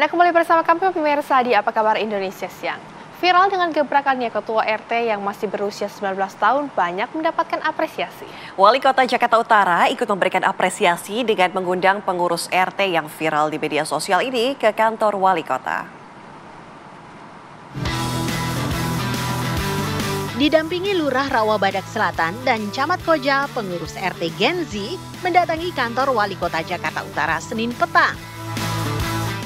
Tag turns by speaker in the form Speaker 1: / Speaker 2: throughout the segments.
Speaker 1: Anda kembali bersama kami pemirsa di Apa Kabar Indonesia Siang. Viral dengan gebrakannya ketua RT yang masih berusia 19 tahun banyak mendapatkan apresiasi.
Speaker 2: Wali Kota Jakarta Utara ikut memberikan apresiasi dengan mengundang pengurus RT yang viral di media sosial ini ke kantor Wali Kota.
Speaker 3: Didampingi Lurah Rawabadak Selatan dan Camat Koja, pengurus RT Gen Z mendatangi kantor Wali Kota Jakarta Utara Senin petang.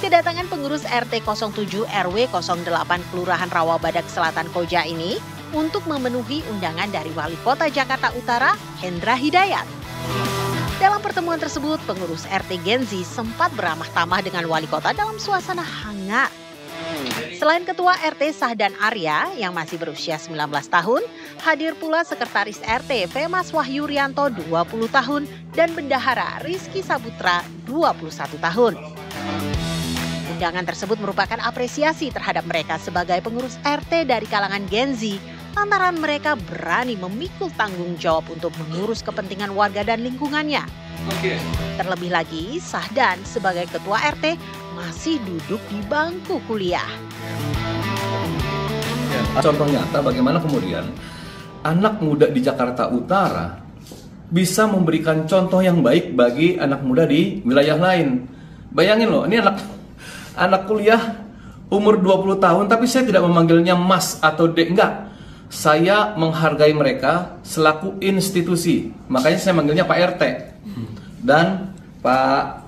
Speaker 3: Kedatangan pengurus RT 07 RW 08 Kelurahan Rawabadak Selatan Koja ini untuk memenuhi undangan dari Wali Kota Jakarta Utara, Hendra Hidayat. Dalam pertemuan tersebut, pengurus RT Gen Z sempat beramah tamah dengan Wali Kota dalam suasana hangat. Selain Ketua RT Sahdan Arya yang masih berusia 19 tahun, hadir pula Sekretaris RT Femas Wahyu Rianto 20 tahun dan Bendahara Rizky Saputra 21 tahun. Undangan tersebut merupakan apresiasi terhadap mereka sebagai pengurus RT dari kalangan Gen Z, lantaran mereka berani memikul tanggung jawab untuk mengurus kepentingan warga dan lingkungannya. Terlebih lagi, Sahdan sebagai Ketua RT masih duduk di bangku kuliah.
Speaker 4: Contoh nyata bagaimana kemudian anak muda di Jakarta Utara bisa memberikan contoh yang baik bagi anak muda di wilayah lain. Bayangin loh, ini anak kuliah umur 20 tahun tapi saya tidak memanggilnya Mas atau Dek, enggak. Saya menghargai mereka selaku institusi. Makanya saya manggilnya Pak RT dan Pak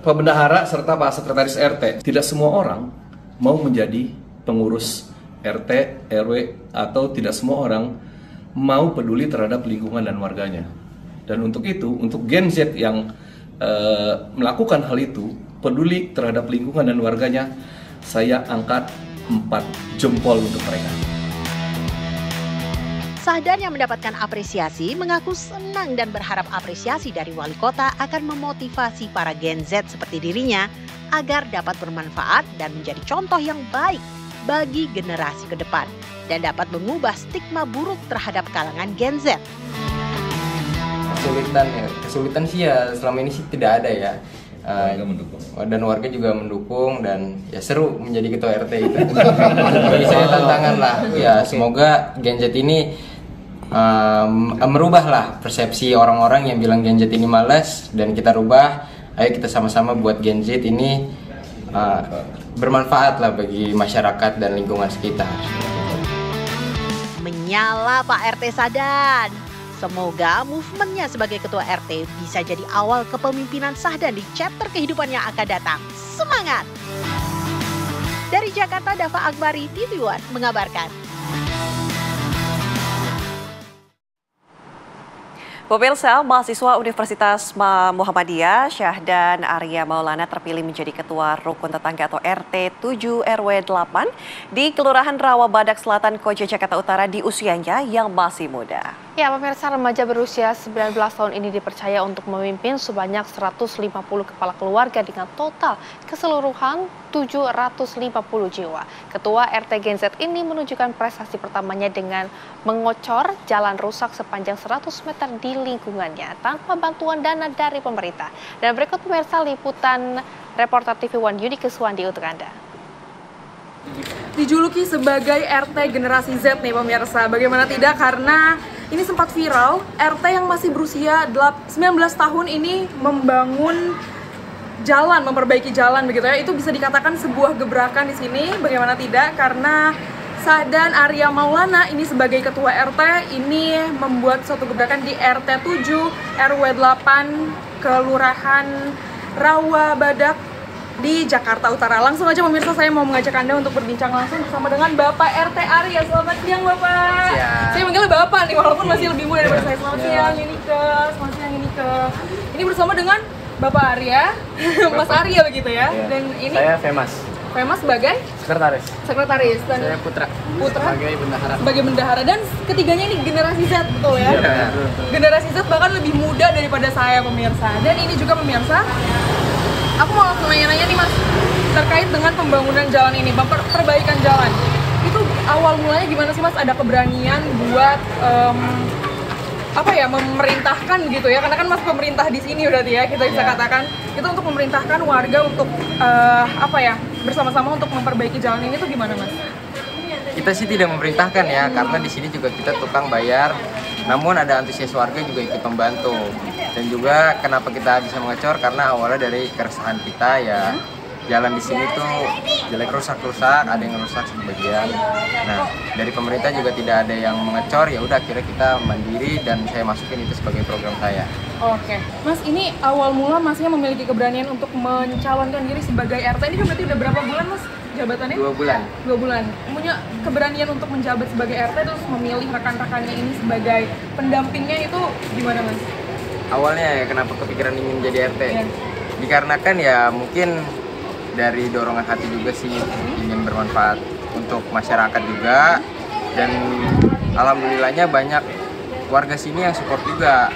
Speaker 4: Bendahara serta Pak Sekretaris RT. Tidak semua orang mau menjadi pengurus RT, RW, atau tidak semua orang mau peduli terhadap lingkungan dan warganya. Dan untuk itu, untuk Gen Z yang melakukan hal itu, peduli terhadap lingkungan dan warganya, saya angkat 4 jempol untuk mereka.
Speaker 3: Sahdan yang mendapatkan apresiasi mengaku senang dan berharap apresiasi dari Wali Kota akan memotivasi para Gen Z seperti dirinya agar dapat bermanfaat dan menjadi contoh yang baik bagi generasi ke depan dan dapat mengubah stigma buruk terhadap kalangan Gen Z.
Speaker 5: Kesulitan sih ya selama ini sih tidak ada ya. Dan warga juga mendukung dan ya seru menjadi ketua RT itu. Bagi saya tantangan lah. Ya semoga Gen Z ini merubahlah persepsi orang-orang yang bilang Gen Z ini malas dan kita rubah. Ayo kita sama-sama buat Gen Z ini bermanfaat lah bagi masyarakat dan lingkungan sekitar.
Speaker 3: Menyala Pak RT Sahdan. Semoga movementnya sebagai ketua RT bisa jadi awal kepemimpinan Sahdan di chapter kehidupan yang akan datang. Semangat! Dari Jakarta, Dava Akbari, TV One mengabarkan.
Speaker 2: Pemirsa, mahasiswa Universitas Muhammadiyah Syahdan Arya Maulana terpilih menjadi Ketua Rukun Tetangga atau RT 7 RW 8 di Kelurahan Rawabadak Selatan Koja Jakarta Utara di usianya yang masih muda.
Speaker 1: Ya, pemirsa, remaja berusia 19 tahun ini dipercaya untuk memimpin sebanyak 150 kepala keluarga dengan total keseluruhan 750 jiwa. Ketua RT Gen Z ini menunjukkan prestasi pertamanya dengan mengocor jalan rusak sepanjang 100 meter di lingkungannya tanpa bantuan dana dari pemerintah. Dan berikut pemirsa liputan reporter TV One Yudi Keswandi untuk Anda.
Speaker 6: Dijuluki sebagai RT generasi Z nih pemirsa, bagaimana tidak, karena ini sempat viral, RT yang masih berusia 19 tahun ini membangun jalan, memperbaiki jalan begitu ya. Itu bisa dikatakan sebuah gebrakan di sini, bagaimana tidak, karena Sahdan Arya Maulana ini sebagai ketua RT ini membuat suatu gebrakan di RT 7 RW 8 Kelurahan Rawabadak di Jakarta Utara. Langsung aja pemirsa, saya mau mengajak Anda untuk berbincang langsung bersama dengan Bapak RT Arya. Selamat siang Bapak. Siang. Saya manggilnya Bapak nih walaupun masih lebih muda daripada saya. Selamat siang Inike. Selamat siang Inike. Ini bersama dengan Bapak Arya, Mas Arya begitu ya. Dan ini
Speaker 7: saya Femas.
Speaker 6: Femas sebagai sekretaris dan
Speaker 7: saya Putra sebagai bendahara
Speaker 6: dan ketiganya ini generasi Z, betul ya? Generasi Z bahkan lebih muda daripada saya pemirsa. Dan ini juga pemirsa, aku mau langsung nanya-nanya nih Mas, terkait dengan pembangunan jalan ini, perbaikan jalan. Itu awal mulanya gimana sih Mas? Ada keberanian buat memerintahkan gitu ya? Karena kan Mas pemerintah di sini berarti ya, kita bisa katakan itu untuk memerintahkan warga untuk bersama-sama untuk memperbaiki jalan ini tuh gimana, Mas?
Speaker 5: Kita sih tidak memerintahkan ya, karena di sini juga kita tukang bayar. Namun ada antusias warga juga ikut membantu. Dan juga kenapa kita bisa mengecor, karena awalnya dari keresahan kita ya, jalan di sini tuh jelek, rusak-rusak, ada yang rusak sebagian. Nah, dari pemerintah juga tidak ada yang mengecor, ya udah akhirnya kita mandiri dan saya masukin itu sebagai program saya.
Speaker 6: Oke, Mas, ini awal mula Masnya memiliki keberanian untuk mencalonkan diri sebagai RT ini kan berarti udah berapa bulan, Mas, jabatannya?
Speaker 5: 2 bulan.
Speaker 6: 2 bulan. Punya keberanian untuk menjabat sebagai RT terus memilih rekan-rekannya ini sebagai pendampingnya itu gimana, Mas?
Speaker 5: Awalnya ya kenapa kepikiran ingin jadi RT?
Speaker 6: Ya.
Speaker 5: Dikarenakan ya mungkin dari dorongan hati juga sih, ingin bermanfaat untuk masyarakat juga, dan alhamdulillahnya banyak warga sini yang support juga,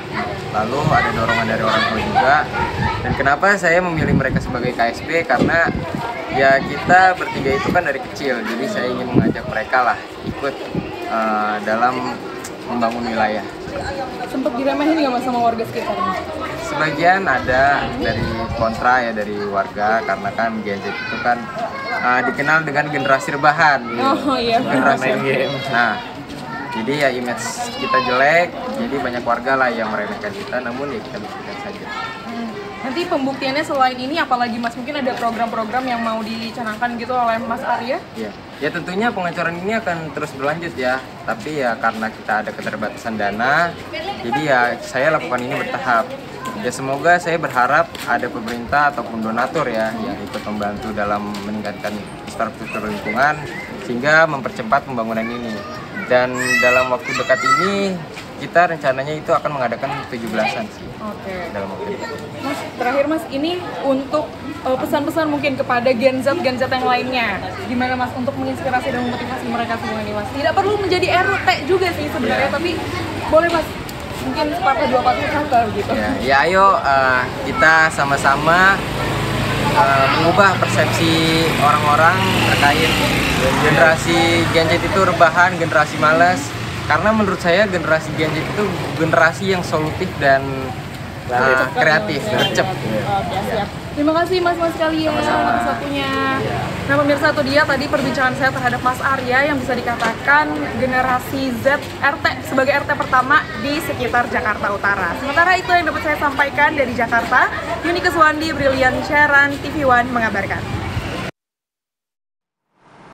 Speaker 5: lalu ada dorongan dari orang tua juga. Dan kenapa saya memilih mereka sebagai KSP, karena ya kita bertiga itu kan dari kecil, jadi saya ingin mengajak mereka lah ikut dalam membangun wilayah.
Speaker 6: Sempet diremehin nggak, Mas, sama warga sekitar?
Speaker 5: Sebagian ada dari kontra ya, dari warga, karena kan Gen Z itu kan dikenal dengan generasi rebahan.
Speaker 6: Oh iya.
Speaker 5: Generasi game. Nah, jadi ya image kita jelek, jadi banyak warga lah yang meremehkan kita, namun ya kita buktikan saja.
Speaker 6: Nanti pembuktiannya selain ini apalagi, Mas? Mungkin ada program-program yang mau dicanangkan gitu oleh Mas Arya?
Speaker 5: Iya. Ya tentunya pengecoran ini akan terus berlanjut ya, tapi ya karena kita ada keterbatasan dana, jadi ya saya lakukan ini bertahap. Ya semoga, saya berharap ada pemerintah ataupun donatur ya yang ikut membantu dalam meningkatkan infrastruktur lingkungan sehingga mempercepat pembangunan ini. Dan dalam waktu dekat ini kita rencananya itu akan mengadakan 17-an sih.
Speaker 6: Oke.
Speaker 5: Dalam waktu dekat.
Speaker 6: Mas, terakhir, Mas, ini untuk pesan-pesan mungkin kepada Gen Z yang lainnya. Gimana, Mas, untuk menginspirasi dan memotivasi mereka semua ini, Mas? Tidak perlu menjadi RT juga sih sebenarnya, tapi boleh, Mas, mungkin sepatah dua patah kata gitu.
Speaker 5: Ya ayo kita sama-sama mengubah persepsi orang-orang terkait generasi Gen Z itu rebahan, generasi malas. Karena menurut saya generasi Gen Z itu generasi yang solutif dan kreatif, gercep.
Speaker 6: Oke, siap. Terima kasih, Mas kalian atas waktunya. Nah, pemirsa, itu dia tadi perbincangan saya terhadap Mas Arya yang bisa dikatakan generasi Z RT sebagai RT pertama di sekitar Jakarta Utara. Sementara itu yang dapat saya sampaikan dari Jakarta, Yuni Keswandi, Brilian Sharon, TV One mengabarkan.